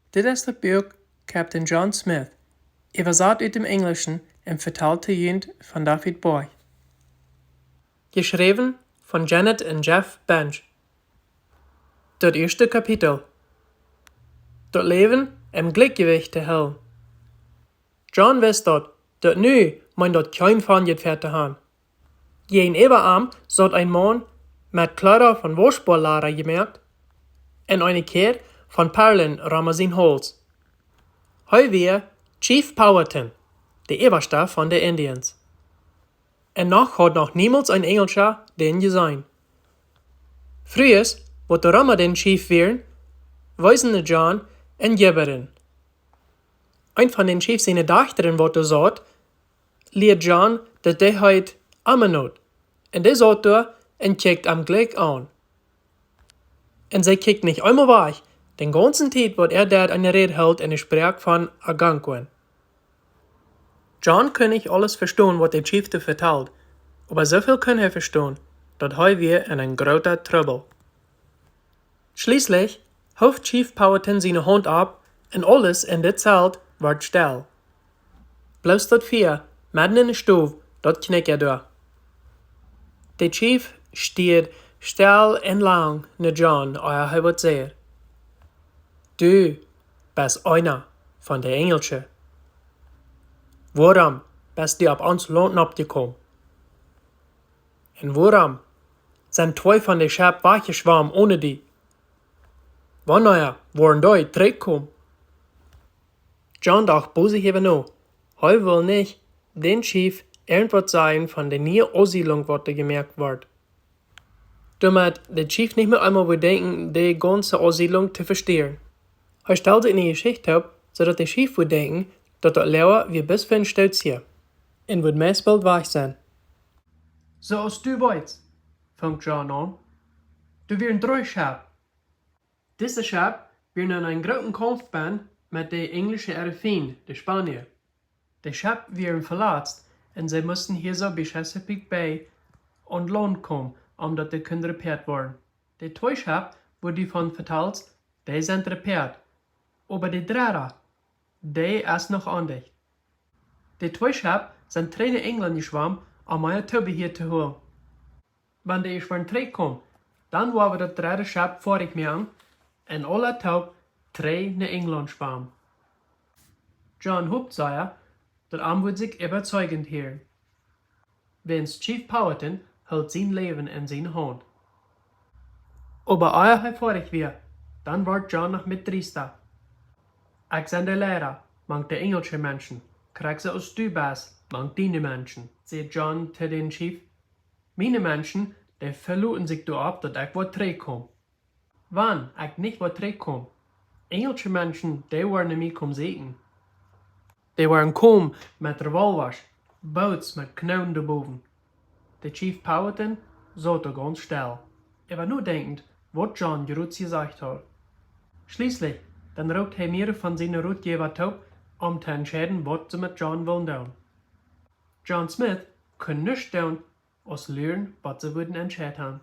Dit is het boek Captain John Smith, übersetzt uit dem Englischen en vertaald te Jund van David Berg. Geschreven von Janet en Jeff Bench. Dat eerste kapitel. Dat leven im Gleichgewicht te houden. John wist dat nu man dat kein van je verder han. Geen Eberarm zat ein Mann mit Kleider von Waschbaullader gemerkt en eine keer von Perlen rammer zijn Hals. Hij weer Chief Powhatan, de Eberste von de Indians. En had noch niemals ein Engelscher den gesehen. Früher, wat de rammer den Chief wären, weisen John en Geberin. Ein von den Chiefs seine Dachterin, wat er sagt, leert John, dat de heit Ammenot. En de sagt er en kijkt am gleich an. En zij kijkt nicht einmal weg, den ganzen Tijd wat dort eine Rede hält en spricht von Algonquin. John kann nicht alles verstehen, wat der Chief te vertelt, aber so viel kann er verstehen, dat hij weer in ein großer Trouble. Schließlich hauft Chief Powhatan seine Hand ab en alles in dit Zelt wordt still. Bloß dat Vier, midden in de stove, dat knikt door. De Chief steht still en lang naar John, hij wat zegt. Du bist einer von de Engelsche. Waarom bist du op ons land opgekomen? En waarom zijn 2 van de schap weggeschwommen ohne die? Wanneer waren die teruggekomen? John dacht bozig even na. Hij wil nicht den Chief irgendwas sagen von der neuen Aussiedlung, wat er gemerkt wird. Damit der Chief nicht mehr einmal will denken, die ganze Aussiedlung zu verstehen. Hij stellte in die Geschichte ab, zodat der Chief will denken, dat dat Lauer wie bis für ein Stutz hier. En wird meestal weg sein. So als du weißt, fängt John an, du wirst 3 Schab. Diese Schab werden in einen großen Kampf band mit der englischen Erfin, der Spanier. Die Schab werden verletzt und sie mussten hier so bis Chesapeake Bay an Land kommen, dat die können repariert werden. Die 2 Schab, wo die von vertelt, die sind repariert. Aber die 3, die ist noch andicht. Die 2 Schab sind 3 in England geschwommen, um meine Tube hier zu holen. Wenn die schon zurückkommen, dann waren wir das 3. Schab vorig mehr an, und alle Tube 3 in England schwammen. John hofft sehr, dat wird sich überzeugend hören. Wenn's Chief Powhatan hält sein Leben in seine Hand. Aber ehe er vorig wird, dann wird John noch mit Triester. Ich sind der Lehrer, mangt der englische Menschen, krieg sie aus Dübas, mangt deine Menschen, sagt John zu den Chief. Meine Menschen, die verluten sich da ab, dass ich wat zurückkomme. Wann ich nicht wat zurückkomme? Englische Menschen, die waren mich kommen sehen. Die waren kommen mit Revolvers, Boots mit Knoten daarboven. Der Chief Powhatan zat er ganz still. War nur denkend, was John gerut gesagt hat. Schließlich, dann raucht er mir von seiner Rotgeber taub, zu entscheiden, was sie mit John wollen tun. John Smith kann nichts tun, als lernen, was sie würden entscheiden haben.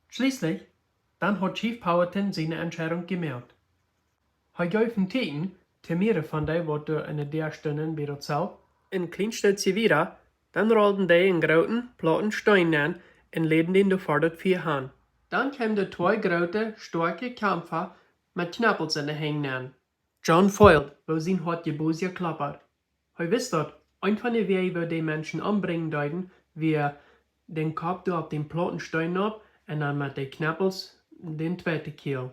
Schließlich, dann hat Chief Powhatan seine Entscheidung gemerkt. Er gab ihm Teten, zu mir von dem, was in der Stunde bei der Zelt, in Kleinstütze wieder, dann rollten die in großen, platten Steinen an und leben den gefordert 4 Hand. Dann kamen die 2 große, starke Kämpfer mit Knappels in den Hängen an. John feilt, wo sein Hart gebos geklappert. Er wusste, ein von den Wegen, wo die Menschen umbringen deuten, wie den Kopf auf den platten Stein ab und dann mit den Knappels den 2. Kiel.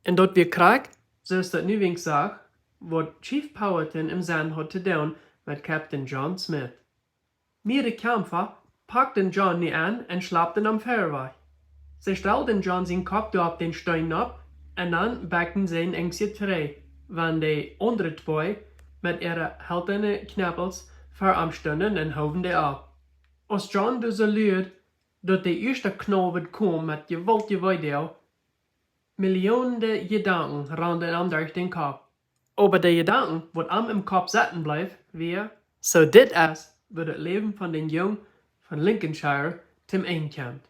Und dort wir Krieg, so ist das nu wenig Sache, was Chief Powhatan im Sinn hat zu tun mit Captain John Smith. Mehrere Kämpfer packten John nie an und schlappten am Feuerwehr. Sie stellten John seinen Kopf auf den Stein ab und dann backten sie ihn ängstlich zurück, wenn die anderen 2 mit ihren haltenden Knappels veramstanden und hoben die ab. Als John so lüht, dass der erste Knall wird kommen mit gewaltiger Weide, Millionen Gedanken rannten ihm durch den Kopf. Aber die Gedanken, die am im Kopf sitzen bleiben, wie, so dit ist, wo das Leben von den Jungen von Lincolnshire zum Ende kommt.